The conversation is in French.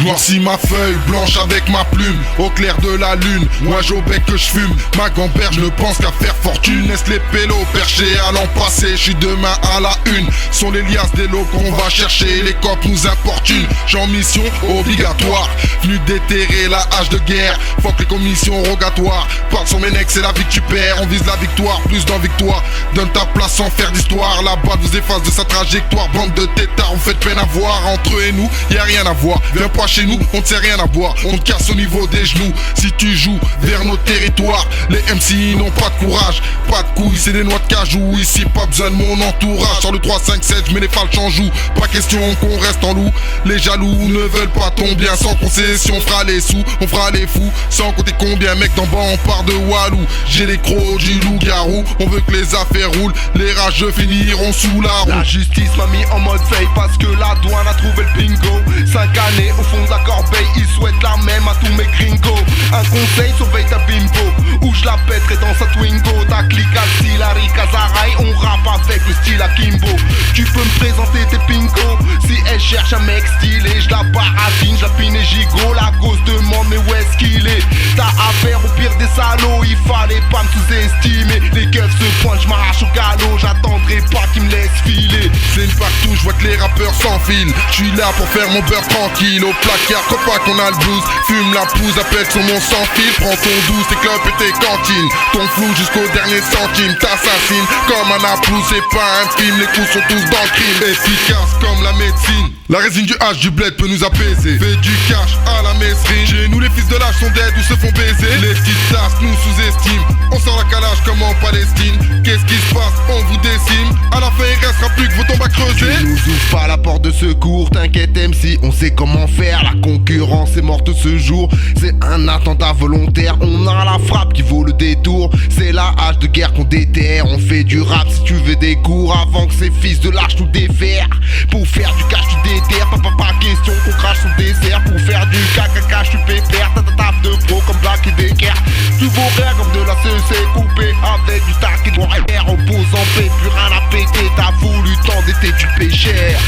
Noircis ma feuille, blanche avec ma plume, au clair de la lune. Moi j'ai au bec que je fume, ma gamberge ne pense qu'à faire fortune. Laisse les pélos perchés à l'an passé, je suis demain à la une. Sont les liasses des lots qu'on va chercher, les cops nous importunent. J'ai en mission obligatoire, venu déterrer la hache de guerre. Fuck les commissions rogatoires, parle sur mes necks, c'est la vie que tu perds. On vise la victoire, plus dans victoire. Donne ta place sans faire d'histoire, la balle vous efface de sa trajectoire. Bande de tétards, on fait peine à voir. Entre eux et nous, y'a rien à voir. Viens pas chez nous, on ne sait rien à boire. On te casse au niveau des genoux, si tu joues vers nos territoires. Les MC n'ont pas de courage, pas de couilles, c'est des noix de cajou. Ici pas besoin de mon entourage. Sur le 3, 5, 7, je mets les falches en joue. Pas question qu'on reste en loup. Les jaloux ne veulent pas ton bien. Sans concession, on fera les sous, on fera les fous. Sans compter combien mec d'en bas on part de Walou. J'ai les crocs du loup-garou. On veut que les affaires roulent, les rageux finiront sous la roue. La justice m'a mis en mode veille parce que la douane a trouvé le bingo. 5 années au fond de la corbeille, ils souhaitent la même à tous mes gringos. Un conseil, surveille ta bimbo, ou je la pèterai dans sa Twingo. Ta clique à style Harry Kazarai, on rappe avec le style à Kimbo. Tu peux me présenter tes pingos, si elle cherche un mec stylé, je la baratine, je la pine et gigot. La gosse demande mais où est-ce qu'il est? T'as affaire au pire des salauds, il fallait pas me sous-estimer. Les keufs se pointent, je m'arrache au galop, j'attendrai pas qu'ils me laissent filer. C'est une partout, je vois que les rappeurs s'enfilent. Je suis là pour faire mon beurre tranquille. Au placard, copain qu'on a le blues. Fume la pousse, appelle sur mon sans fil. Prends ton douce, tes clopes et tes cantines. Ton flou jusqu'au dernier centime. T'assassines comme un aplou, c'est pas un film. Les coups sont tous dans le crime. Efficace comme la médecine. La résine du H du bled peut nous apaiser. Fais du cash à la mesrine. Chez nous les fils de l'âge sont dead ou se font baiser. Les petites tasses nous sous-estiment. On sort la calage comme en Palestine. Qu'est-ce qui se passe? On vous décime. À la fin il restera plus que vos tombes à creuser. Tu nous ouvres pas la porte de secours, t'inquiète MC, on sait comment faire. La concurrence est morte ce jour, c'est un attentat volontaire. On a la frappe qui vaut le détour, c'est la hache de guerre qu'on déterre. On fait du rap si tu veux des cours avant que ces fils de lâche nous défaire. Pour faire du cash tu déterres, pas question qu'on crache son dessert. Pour faire du caca tu pépères, t'as ta taf de pro comme Black et Decker. Tu vaux rien comme de la CC coupée avec du tac et droit air. On pose en paix, plus rien à péter, t'as voulu t'endetter, tu paies cher.